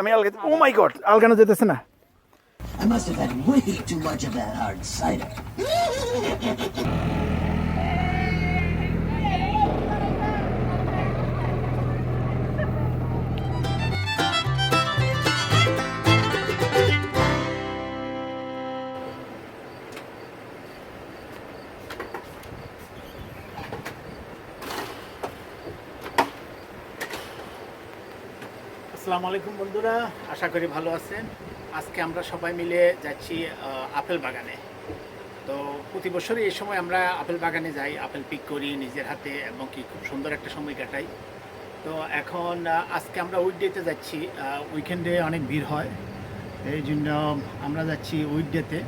আমি ও মাই গড আলগানো যেতেছে না। I must have had way too much of that hard cider. আসসালামু আলাইকুম বন্ধুরা, আশা করি ভালো আছেন। আজকে আমরা সবাই মিলে যাচ্ছি আপেল বাগানে। তো প্রতি বছরই এই সময় আমরা আপেল বাগানে যাই, আপেল পিক করি নিজের হাতে এবং কি খুব সুন্দর একটা সময় কাটাই। তো এখন আজকে আমরা উইকডেতে যাচ্ছি, উইকেন্ডে অনেক ভিড় হয়, এই জন্য আমরা যাচ্ছি উইকডেতে।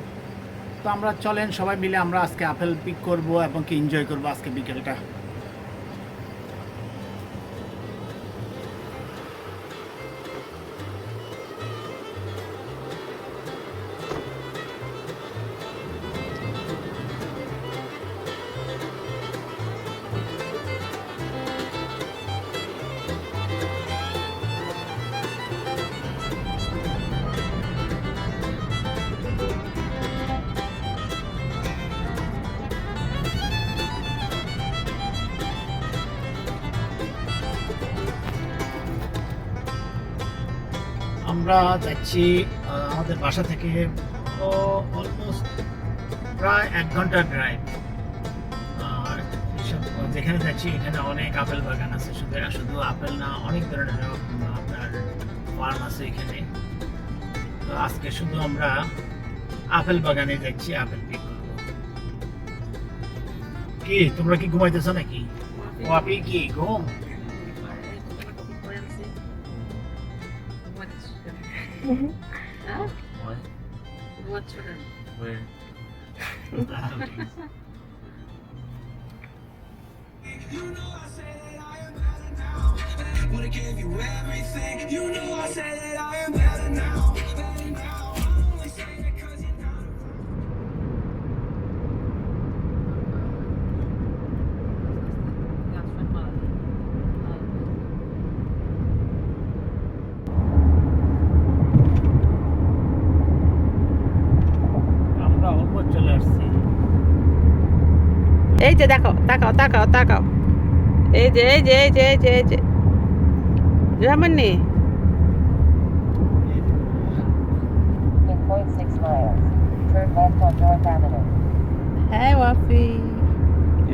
তো আমরা চলেন সবাই মিলে আমরা আজকে আপেল পিক করব এবং কি এনজয় করব আজকে বিকেলটা। আমরা যাচ্ছি আমাদের বাসা থেকে অলমোস্ট প্রায় 1 ঘন্টার ড্রাইভ। আর যেখানে যাচ্ছি এখানে অনেক আপেল বাগান আছে, শুধু আপেল না, অনেক ধরনের আপনার ফার্ম আছে এখানে। তো আজকে শুধু আমরা আপেল বাগানে যাচ্ছি, আপেল পিক করবো। কি তোমরা কি ঘুমাইতেছো নাকি? ও আপনি কি ঘুম? What's for them? Where? You know I say that I am better now. Would have gave you everything. You know I say that I am better now. Better now. I only say it 'cause you're not. আমরা almost চলে আসছি। এই যে দেখো, তাকাও তাকাও তাকাও, এই যে এই যে এই যে এই যে এই যে Zamani. In 0.6 miles, turn left on North Avenue. Hey Wafi.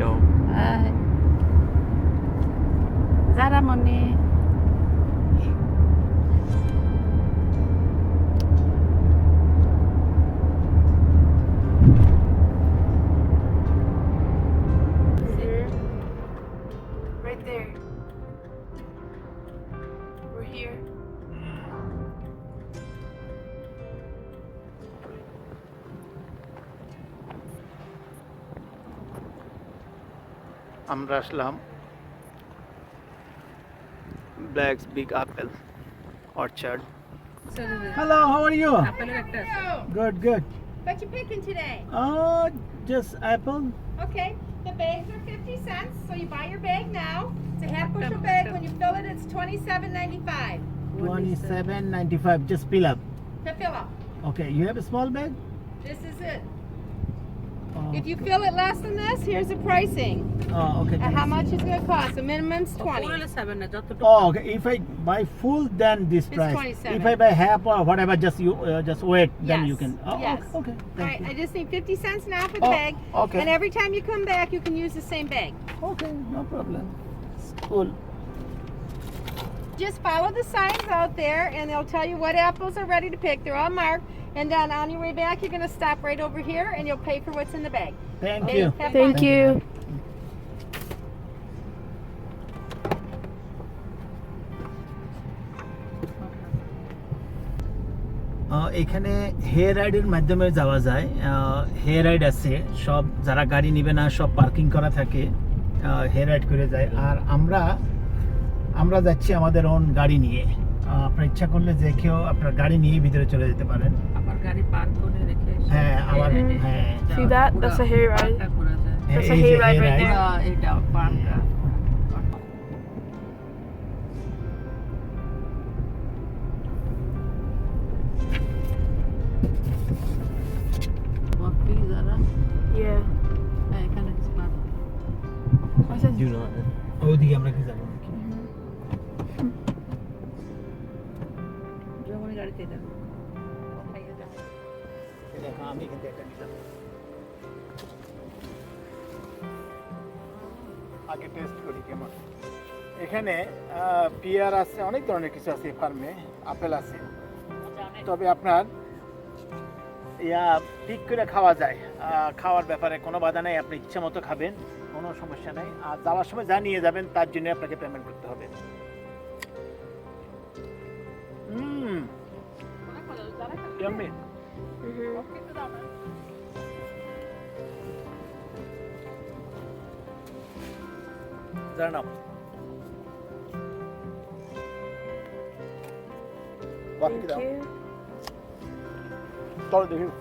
Yo. Hi. Zaramoni. Right there. We're here. আমরা আসলাম Black's big apple orchard. Hello, how are you? Good, good. What you picking today? Just apple. Okay, the bags are 50 cents, so you buy your bag now. It's a half bushel bag. When you fill it, it's $27.95 $27.95. Just peel up. to fill up. Okay, you have a small bag? This is it. Oh, If you fill it less than this, here's the pricing okay. and how much it's going to cost. The minimum's 20. Oh, okay. If I buy full, then this It's price. 27. If I buy half or whatever, just wait. Then Yes, you can. Oh, yes. Okay. All Thank right, you. I just need 50 cents now for the Oh, bag. okay. And every time you come back, you can use the same bag. Okay, no problem. Cool. Just follow the signs out there and they'll tell you what apples are ready to pick. They're all marked. And then on your way back, you're going to stop right over here and you'll pay for what's in the bag. Thank Okay, you. have Thank fun. you. এখানে hair রাইডের মাধ্যমে যাওয়া যায়। Hair ride আছে, সব যারা গাড়ি নেবে না সব পার্কিং করা থাকে, হেয়ার রাইড করে যায়। আর আমরা যাচ্ছি আমাদের ওন গাড়ি নিয়ে। আপনার ইচ্ছা করলে যে কেউ আপনার গাড়ি নিয়ে ভিতরে চলে যেতে পারেন। আবার গাড়ি পার্ক করে রেখে হ্যাঁ আবার হ্যাঁ See that? That's a hayride. That's a এই যে hayride right hayride। there. এইটা পার্কটা। do not. ওইদিকে আমরা কি যাবো জমনি গাড়িতে যান দেখো আমি কিন্তু একটা নিলাম আগে টেস্ট করি কেমন এখানে পিয়ার আছে অনেক ধরনের কিছু আছে ফার্মে আপেল আছে তবে আপনার পিক করে খাওয়া যায় খাওয়ার ব্যাপারে কোনো বাধা নেই আপনি ইচ্ছা মতো খাবেন কোনো সমস্যা নেই আর যাওয়ার সময় যা নিয়ে যাবেন তার জন্য আপনাকে পেমেন্ট করতে হবে Yummy. Turn up. Walk it down. Follow the hill.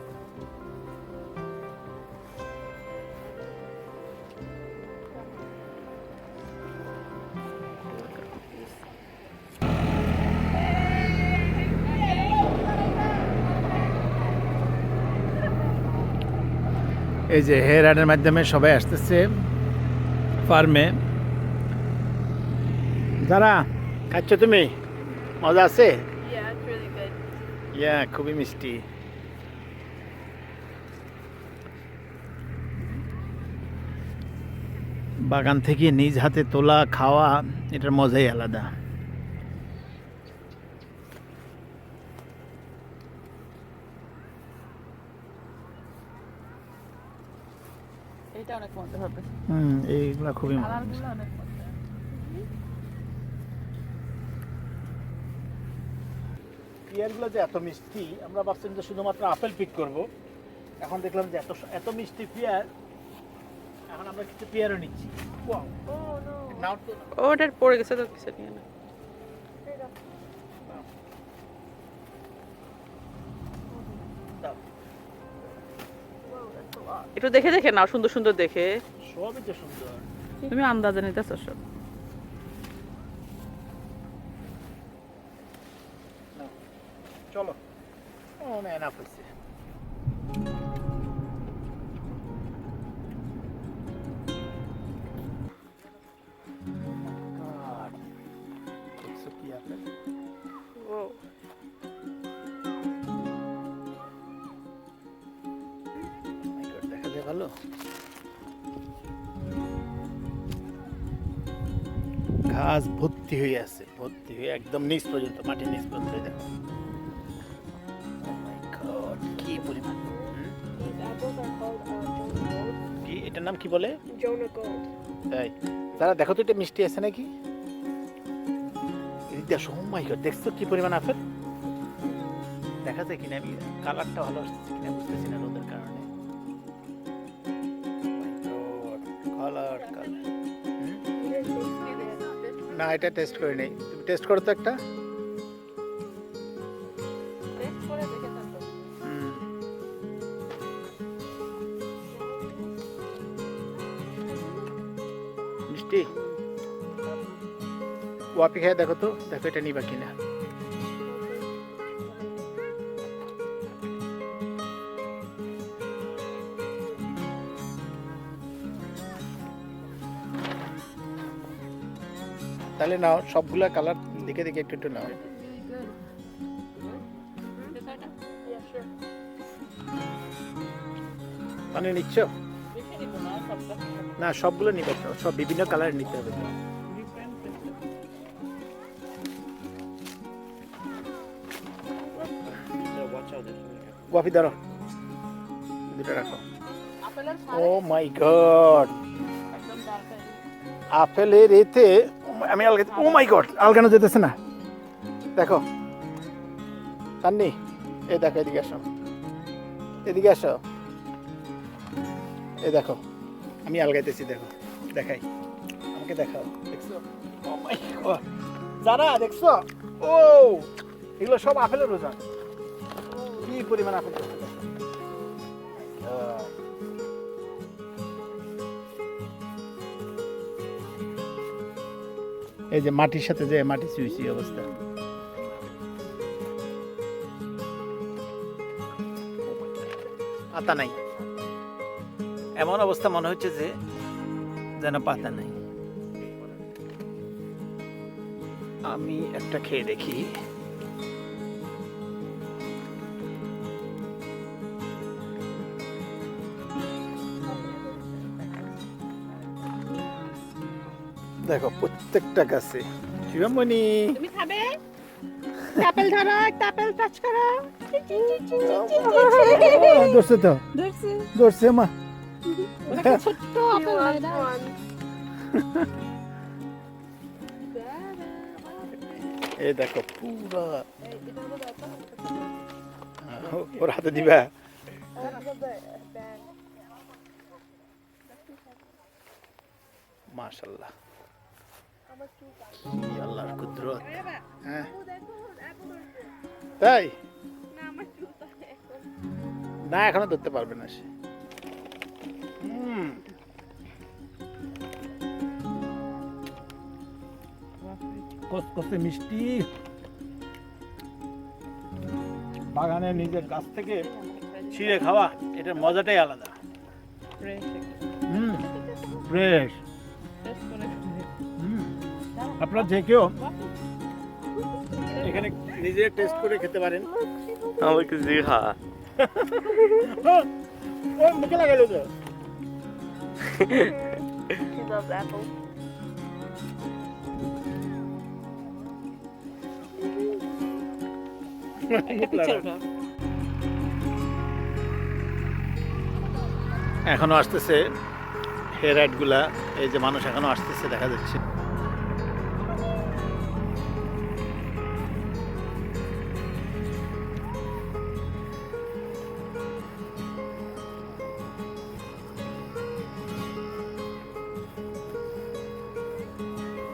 এই যে হেয়ার রাইডের মাধ্যমে সবাই আসতেছে ফার্মে যারা খাচ্ছ তুমি মজা আছে Yeah, it's really good. ইয়া খুবই মিষ্টি বাগান থেকে নিজ হাতে তোলা খাওয়া এটার মজাই আলাদা এটা অনেক মজা হবে এইগুলা খুবই মজা কালারগুলো অনেক মজা পিয়ারগুলো যে এত মিষ্টি আমরা ভাবছিলাম যে শুধুমাত্র আপেল পিক করব এখন দেখলাম যে এত মিষ্টি পিয়ার এখন আমরা কিছু পিয়ারও নিচ্ছি ওয়াও নাও তো ওটার পড়ে গেছে তো কিছু নিয়ে না দাও একটু দেখে দেখে নাও সুন্দর সুন্দর দেখে সবই তো সুন্দর তুমি আন্দাজে নিতেছো সব নাও চলো ও না এনাফ হয়েছে God. দেখছো কি আপেল? ও My God, দেখা যায় ভালো ঘাস ভর্তি হয়ে আছে ভর্তি হয়ে একদম নিচ পর্যন্ত মাটির নিচ পর্যন্ত দেখো Oh my God, কি পরিমাণ These apples are called Jonah Gold. কি এটার নাম কি বলে Jonah Gold. তাই তারা দেখো তো এটা মিষ্টি আছে নাকি দেখো Oh my God, দেখছো কি পরিমাণ আপেল দেখা যায় কিনা আমি কালারটা ভালো আসছে কিনা বুঝতেছি না রোদের কারণে কালার কালার না এটা টেস্ট করে নেই তুমি টেস্ট করো তো একটা হুম। মিষ্টি ওয়াপি খেয়ে দেখো তো দেখো এটা নিবা কিনা তাহলে নাও সবগুলা কালার দেখে দেখে একটু একটু নাও Yeah, sure. মানে নিচ্ছ না সবগুলো নিবে তো সব বিভিন্ন কালার নিতে হবে তো কফি ধরো দুটো রাখো ও মাই গড আপেলের এতে আমি আলগা ও মাই গড আলগানো যেতেছে না দেখো তান্নি এই দেখো এদিকে আসো এদিকে আসো এই দেখো আমি আলগাইতেছি দেখো দেখাই আমাকে দেখাও দেখছো ও মাই গড যারা দেখছো ও এগুলো সব আপেলের ওজন কি পরিমাণ আপেল দেখছো দেখো এই যে মাটির সাথে যে মাটি চুইছি অবস্থা পাতা নাই এমন অবস্থা মনে হচ্ছে যে যেন পাতা নাই আমি একটা খেয়ে দেখি। দেখো প্রত্যেকটা গাছে শিবমণি তুমি খাবে? আপেল ধরো, একটা আপেল টাচ করো। ধরছে তো, ধরছি। ধরছে মা। একটা ছোট্ট He আপেল wants না। one. এই দেখো পুরা ওর হাতে দিবা। মাশাআল্লাহ, কি আল্লাহর কুদরত। হ্যাঁ তাই না, এখনো ধরতে পারবে না সে। কসকসে মিষ্টি, বাগানে নিজের গাছ থেকে ছিঁড়ে খাওয়া, এটার মজাটাই আলাদা। ফ্রেশ। আপনারা যে কেউ এখানে নিজে টেস্ট করে খেতে পারেন। আমাকে জিহা ও মুখে লাগাইলো তো। He loves apples. এখনো আসতেছে হেরাইট গুলা, এই যে মানুষ এখনো আসতেছে দেখা যাচ্ছে।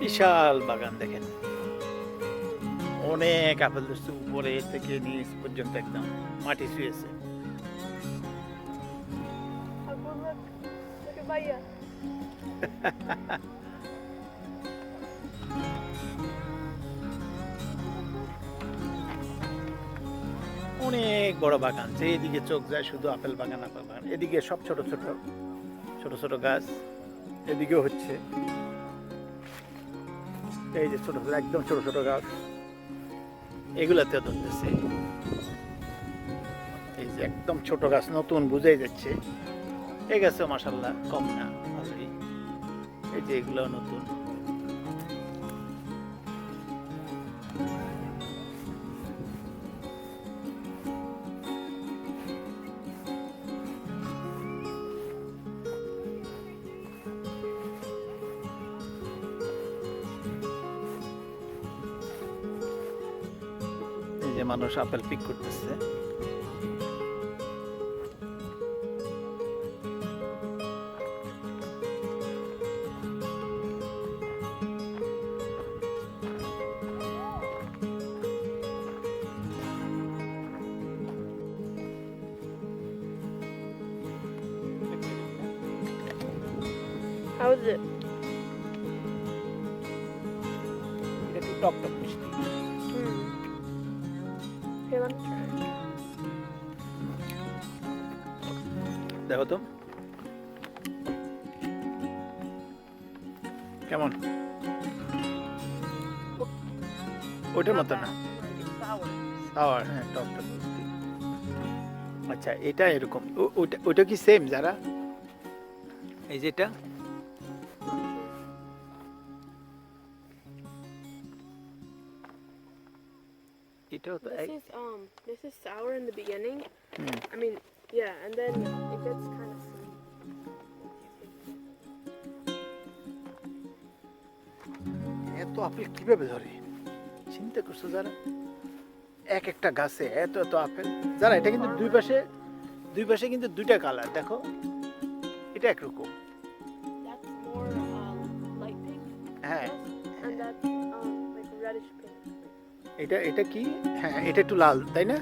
বিশাল বাগান দেখেন, অনেক আপেল ধরছে, উপরে থেকে নিচ পর্যন্ত একদম মাটি ছুঁয়েছে। Look at Maya. অনেক বড় বাগান, যেদিকে চোখ যায় শুধু আপেল বাগান আপেল বাগান। এদিকে সব ছোট ছোট ছোট ছোট গাছ, এদিকেও হচ্ছে এই যে ছোট ছোট একদম ছোট ছোট গাছ, এগুলাতেও ধরতেছে। এই যে একদম ছোট গাছ, নতুন বুঝাই যাচ্ছে। এই গাছেও মাশাআল্লাহ কম না, ভালোই। এই যে এগুলো নতুন। এই যে মানুষ আপেল পিক করতেছে। How is it? এটা একটু টক টক মিষ্টি। Here, let me try. দেখো তো কেমন, ওইটার মতো না, সাওয়ার। হ্যাঁ টক টক মিষ্টি। আচ্ছা এটা এরকম, ওইটা কি সেম যারা, এই যেটা এটাও তো This is sour in the beginning. Hmm. I mean, yeah, and then it gets kind of sweet. এত আপেল কিভাবে ধরে চিন্তা করছো যারা, এক একটা গাছে এত এত আপেল। যারা এটা কিন্তু দুই পাশে কিন্তু দুইটা কালার, দেখো এটা একরকম। That's more light pink, হ্যাঁ and that's like reddish pink. এটা কি, হ্যাঁ এটা একটু লাল তাই না,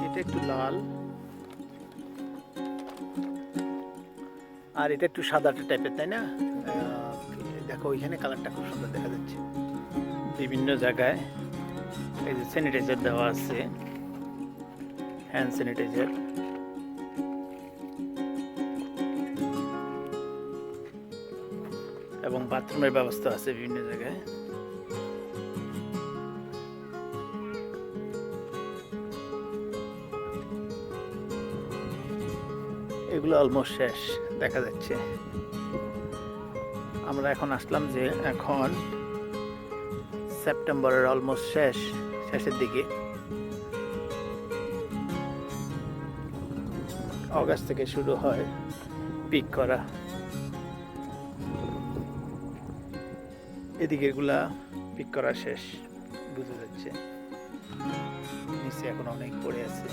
এটা একটু লাল আর এটা একটু সাদা টাইপের তাই না। দেখো ওইখানে কালারটা খুব সুন্দর দেখা যাচ্ছে বিভিন্ন জায়গায়। এই যে স্যানিটাইজার দেওয়া আছে, হ্যান্ড স্যানিটাইজার। বাথরুমের ব্যবস্থা আছে বিভিন্ন জায়গায়। এগুলো অলমোস্ট শেষ দেখা যাচ্ছে। আমরা এখন আসলাম যে এখন সেপ্টেম্বরের অলমোস্ট শেষের দিকে, অগাস্ট থেকে শুরু হয় পিক করা। এদিকে এগুলা পিক করা শেষ বুঝা যাচ্ছে, নিচে এখন অনেক পড়ে আছে।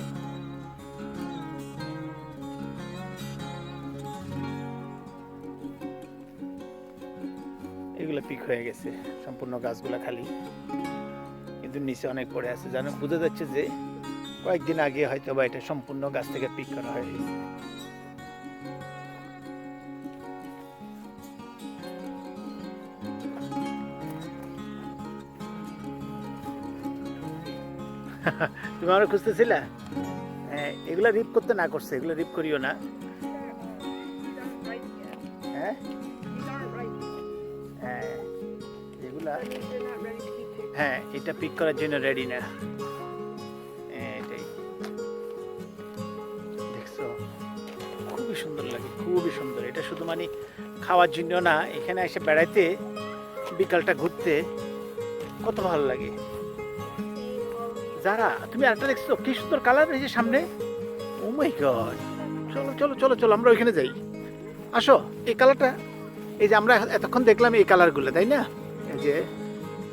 এগুলো পিক হয়ে গেছে, সম্পূর্ণ গাছগুলা খালি, কিন্তু নিচে অনেক পড়ে আছে। জানো, বোঝা যাচ্ছে যে কয়েকদিন আগে হয়তো বা এটা সম্পূর্ণ গাছ থেকে পিক করা হয়ে গেছে। তুমি আমরা খুঁজতেছিলা? হ্যাঁ, এগুলা রিপ করতে না করছে, এগুলো রিপ করিও না। হ্যাঁ হ্যাঁ, এগুলা হ্যাঁ, এটা পিক করার জন্য রেডি না। এটাই দেখছো, খুবই সুন্দর লাগে, খুবই সুন্দর। এটা শুধু মানে খাওয়ার জন্য না, এখানে এসে বেড়াইতে, বিকালটা ঘুরতে কত ভালো লাগে। যারা, তুমি আরেকটা দেখছো কি সুন্দর কালার এই যে সামনে। ও মাই গড, চলো চলো চলো চলো, আমরা ওইখানে যাই। আসো, এই কালারটা, এই যে আমরা এতক্ষণ দেখলাম এই কালারগুলো, তাই না? এই যে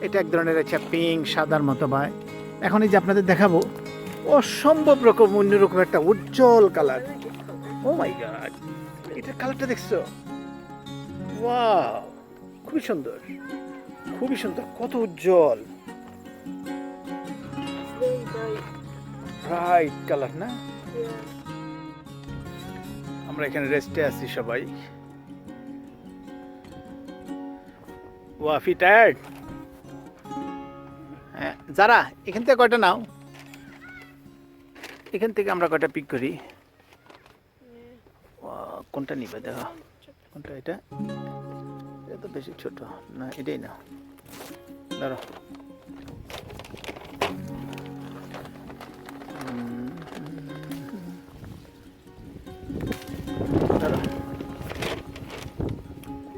এটা এক ধরনের আছে পিঙ্ক সাদার মতো ভাই। এখন এই যে আপনাদের দেখাবো অসম্ভব রকম অন্যরকম একটা উজ্জ্বল কালার। ও মাই গড, এটার কালারটা দেখছো? ওয়াও, খুবই সুন্দর, খুবই সুন্দর, কত উজ্জ্বল, Very bright. ব্রাইট কালার না? Yeah. আমরা এখানে রেস্টে আছি সবাই। ওয়াফি টায়ার্ড? হ্যাঁ, যারা এখান থেকে কয়টা নাও, এখান থেকে আমরা কয়টা পিক করি। কোনটা নিবে দেখো, কোনটা? এটা এটা তো বেশি ছোট না, এটাই নাও, ধরো। ধরো।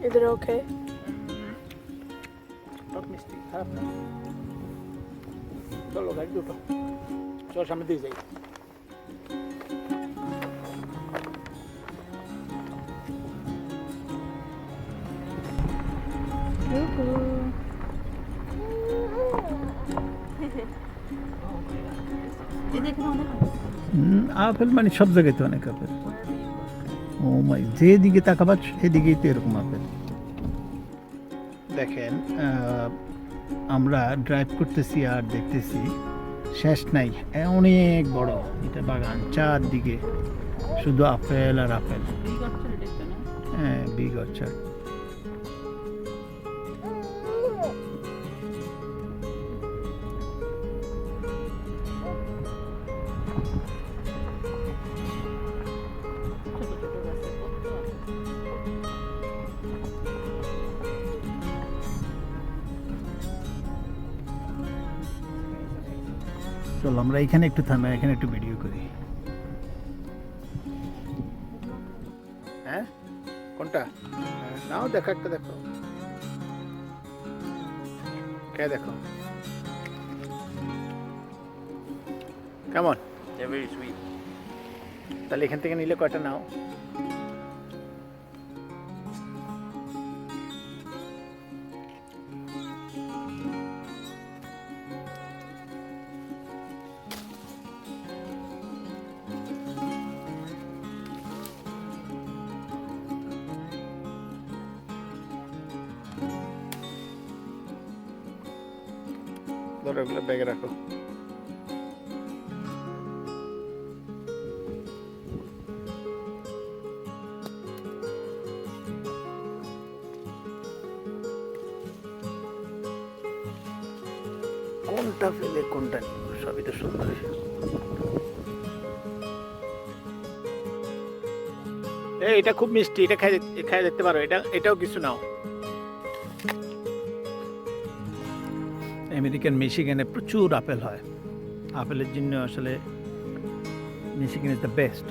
Is it okay? টক মিষ্টি, খারাপ না। চলো গাড়ি দুটো, চল সামনে দিয়ে যাই। আপেল মানে সব জায়গায় তো অনেক আপেল। ও মাই, যেদিকে তাকাবা সেদিকেই তো এরকম আপেল। দেখেন, আমরা ড্রাইভ করতেছি আর দেখতেছি শেষ নাই, অনেক বড় এটা বাগান, চারদিকে শুধু আপেল আর আপেল। হ্যাঁ, বিগ অর্চার্ড। চল আমরা এখানে একটু থামে, এখানে একটু ভিডিও করি। হ্যাঁ, কোনটা নাও, দেখো একটা, দেখো কে, দেখো কেমন। They're very sweet. তাহলে এখান থেকে নিলে কয়টা নাও। ধরো, এগুলো ব্যাগে রাখো। কোনটা ফেলে কোনটা নিব, সবই তো সুন্দর। এটা খুব মিষ্টি, এটা খাই দেখতে পারো। এটাও কিছু নাও। আমেরিকান মিশিগানে প্রচুর আপেল হয়। আপেলের জন্য আসলে মিশিগান ইজ দ্য বেস্ট।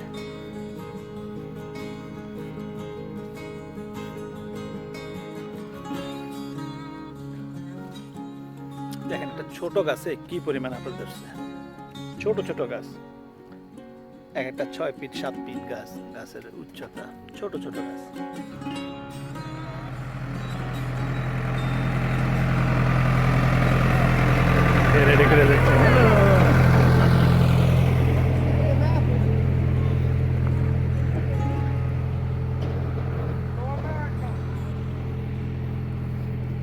দেখেন একটা ছোট গাছে কি পরিমাণ আপেল ধরছে, ছোট ছোট গাছ, এক একটা 6 ফিট 7 ফিট গাছ, গাছের উচ্চতা, ছোট ছোট গাছ। রেডি করে দিচ্ছে।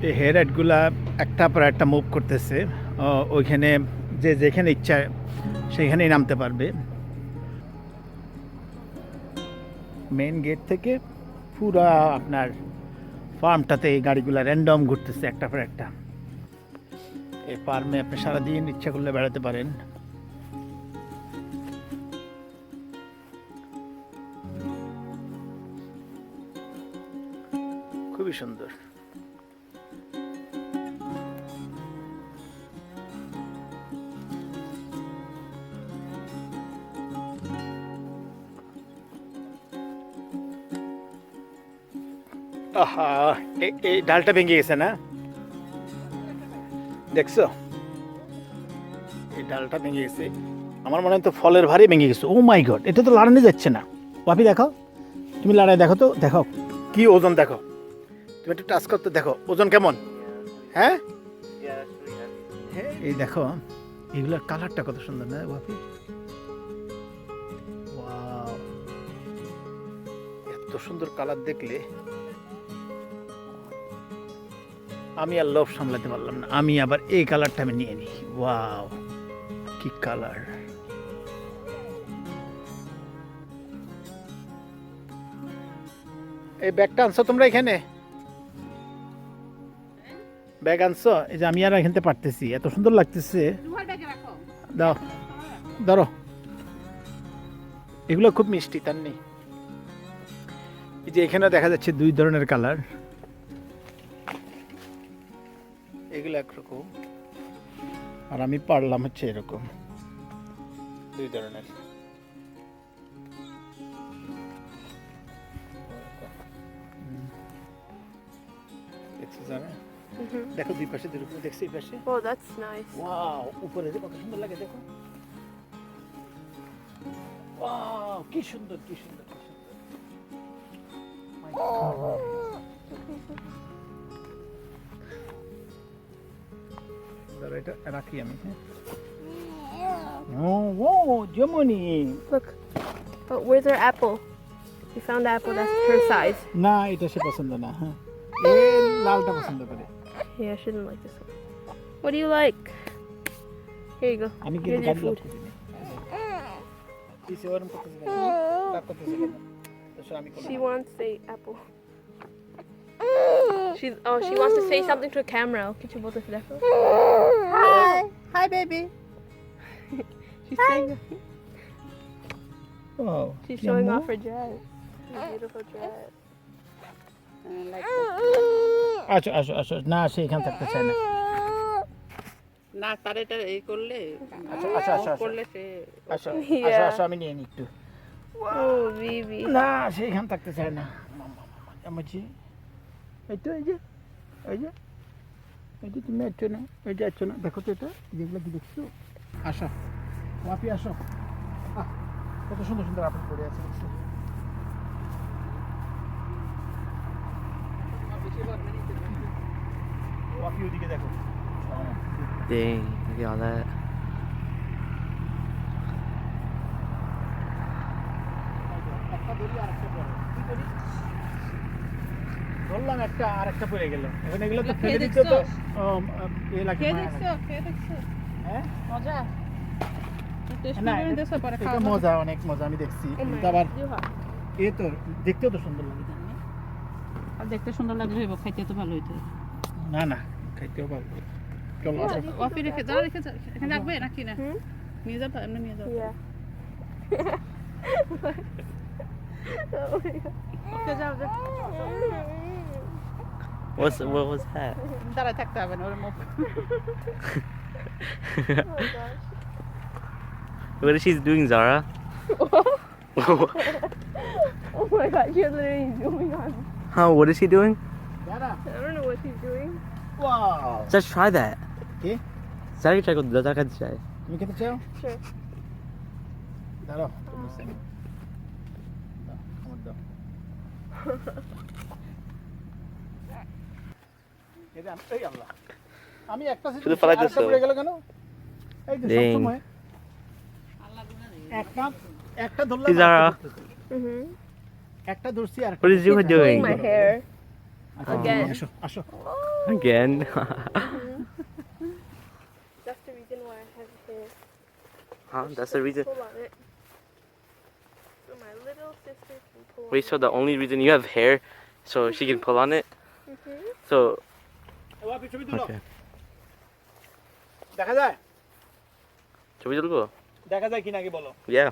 এই হেয়ারগুলা একটা পর একটা মুভ করতেছে, ওইখানে যে যেখানে ইচ্ছা সেখানেই নামতে পারবে। মেন গেট থেকে পুরা আপনার ফার্মটাতে এই গাড়িগুলা র্যান্ডম ঘুরতেছে একটা পর একটা। এই ফার্মে আপনি সারাদিন ইচ্ছা করলে বেড়াতে পারেন। খুবই সুন্দর। আহা, এই ডালটা ভেঙে গেছে না, দেখছো? এই ডালটা ভেঙে গেছে। আমার মনে হয় তো ফলের ভারী ভেঙে গেছে। ও মাই গড, এটা তো লাড়ানো যাচ্ছে না। পাপি দেখো, তুমি লাড়াই দেখো তো, দেখো কি ওজন, দেখো তুমি একটু টাচ করতে দেখো ওজন কেমন। হ্যাঁ, এই দেখো এগুলোর কালারটা কত সুন্দর না পাপি? ওয়াও, এত সুন্দর কালার দেখলে আমি আর লোভ সামলাতে পারলাম না, আমি আবার এই কালারটা আমি নিয়ে নিই। ওয়াও, কি কালার! এই ব্যাগটা আনছো তোমরা এখানে? ব্যাগ আনছো? এই যে আমি আর এখান থেকে পারতেছি, এত সুন্দর লাগতেছে। দাও, ধরো। এগুলো খুব মিষ্টি, তার নেই। এই যে এখানে দেখা যাচ্ছে 2 ধরনের কালার, এগুলো একরকম, আর আমি পারলাম হচ্ছে এরকম 2 ধরনের। দেখো 2 পাশে, 2 রকম দেখছি। এই পাশে, Oh, that's nice. ওয়াও, উপরে যে কত সুন্দর লাগে দেখো। ওয়াও, কি সুন্দর, কি সুন্দর, কি সুন্দর। My God. দাঁড়া, এটা রাখি আমি। ও জমনি। Look. Oh, where's her apple? We found the apple that's her size. না, এটা সে পছন্দ না। হ্যাঁ, এই লালটা পছন্দ করে। Yeah, she didn't like this one. What do you like? Here you go. আমি Here's কিন্তু your গাড়ি লক food. করি না। পিছে ওরম করতেছি না, লাভ করতেছি না। তো আমি She wants to say apple. She wants to say something to the camera. Could you both of Hi, baby. She's saying Wow, she's showing off her dress. Her beautiful dress. আসো আসো আসো। না, সে এখানে থাকতে চায় না। না, তার এটা এই করলে আসো আসো আসো করলে সে আসো Yeah. আসো আসো, আমি নিয়ে নিই একটু। Oh, baby. না, সে এখানে থাকতে চায় না। আমাজি, এই তো, এই যে, এই যে, এই যে তুমি আসছো না, এই যে আসছো না, দেখো তো এটা, যেগুলো কি দেখছো? আসো ওয়াপি, আসো। কত সুন্দর সুন্দর আপেল পড়ে আছে দেখছো? ওয়াপি ওদিকে দেখো। Dang, look at all that. একটা ধরি আর একটা পড়ে। কি করি? ধরলাম একটা, আর একটা পড়ে গেল। এখন এগুলো তো ফেলে দিতে তো এ লাগে, খেয়ে মায়া দেখছো? লাগে। খেয়ে দেখছো? হ্যাঁ, মজা? টেস্ট না, করে দেখছো পরে এটা খাওয়া মজা, অনেক মজা, আমি দেখছি। Oh my কিন্তু আবার God. You have. এ তো দেখতেও তো সুন্দর লাগে। আর দেখতে সুন্দর লাগলে হইব, খাইতে তো ভালো হইতো। না না, খাইতেও ভালো। চলো আসো। ওয়াফি রেখে দাও, রেখে যাও। এখানে রাখবে নাকি না? Hmm? নিয়ে যাবো, এমনি নিয়ে যাবো। Yeah. Oh my God. ওকে যাও, যাও। What was that? দাঁড়ায় থাকতে হবে না ওর মুখ What is she doing, Zara? Oh my god, you're literally zooming on. Huh? What is she doing? Zara, I don't know what she's doing. wow. Let's try that. কি? Zara try করতে দাও, Zara কাছে চাই। তুমি খেতে চাও? Sure. দাঁড়াও, তুমি দাও, আমার দাও। এই আল্লাহ, আমি একটা শুধু ফালাইতেছো। আরেকটা পড়ে গেল কেন? এই যে Dang. সবসময় একটা ধরলাম Hey, Zara. Mm-hmm. একটা ধরছি আর What is you doing? My hair. আচ্ছা, Again. আসো আসো Again? That's the reason why I have hair. Huh? That's the reason. Pull on it. So my little sister can pull Wait, on so the only reason you have hair, so she can pull on it? Mm-hmm. So, ওয়াপি ছবি তুলো okay. দেখা যায় ছবি তুলবো? দেখা যায় কিনা আগে বলো Yeah.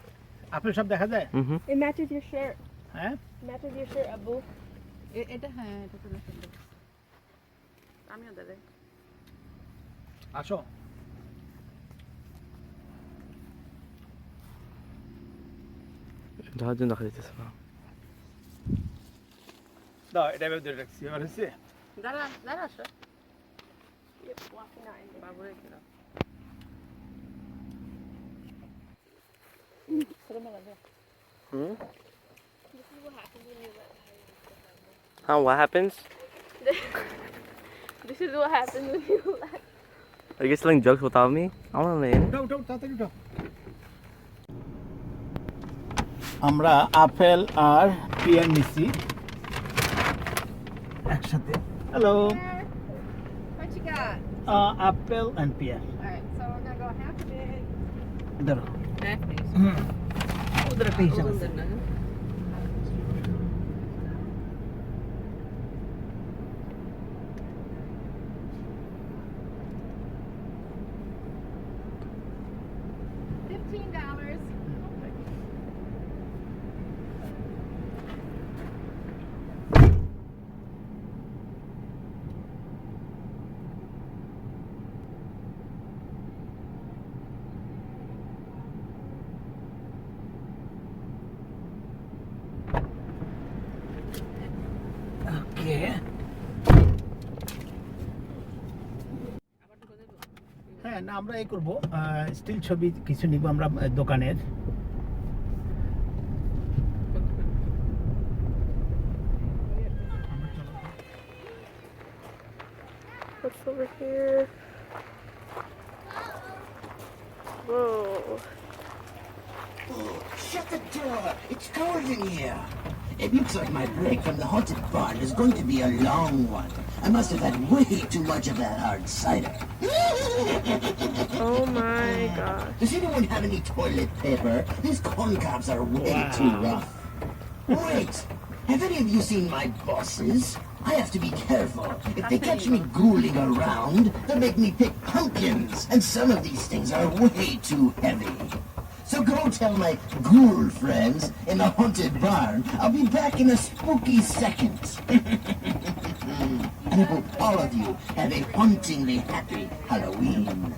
আপেল সব দেখা যায় Mm-hmm. It matches your shirt. হ্যাঁ Matches your shirt, Abu. এটা হ্যাঁ এটা তো সুন্দর আমিও দেবে আসো যাওয়ার জন্য দেখা যাইতেছে না। দাও এটা এভাবে ধরে রাখছি এবার হচ্ছে দাঁড়া দাঁড়া আসো Yep, walking out in the বাবুরে খেলাম Hmm? This is what happens when you let Huh? What happens? This is what happens when you let Are you guys telling jokes without me? I want to in. উঠাও উঠাও তাড়াতাড়ি উঠাও আমরা apple আর pear নিছি একসাথে hello What you got? Apple and pear All right, so we're gonna go half of it. ধরো হ্যাঁ ওদের একটা হিসাব আছে ওদের না $15. ওকে হ্যাঁ না আমরা এই করবো স্টিল ছবি কিছু নিব আমরা দোকানের What's over here? Whoa. Oh, shut the door. It's cold in here. It looks like my break from the haunted barn is going to be a long one. I must have had way too much of that hard cider. Oh my gosh. Does anyone have any toilet paper? These corn cobs are way too rough. Wait, have any of you seen my bosses? I have to be careful. If they catch me ghouling around, they'll make me pick pumpkins, and some of these things are way too heavy. So go tell my ghoul friends in the haunted barn I'll be back in a spooky second. And I hope all of you have a hauntingly happy Halloween.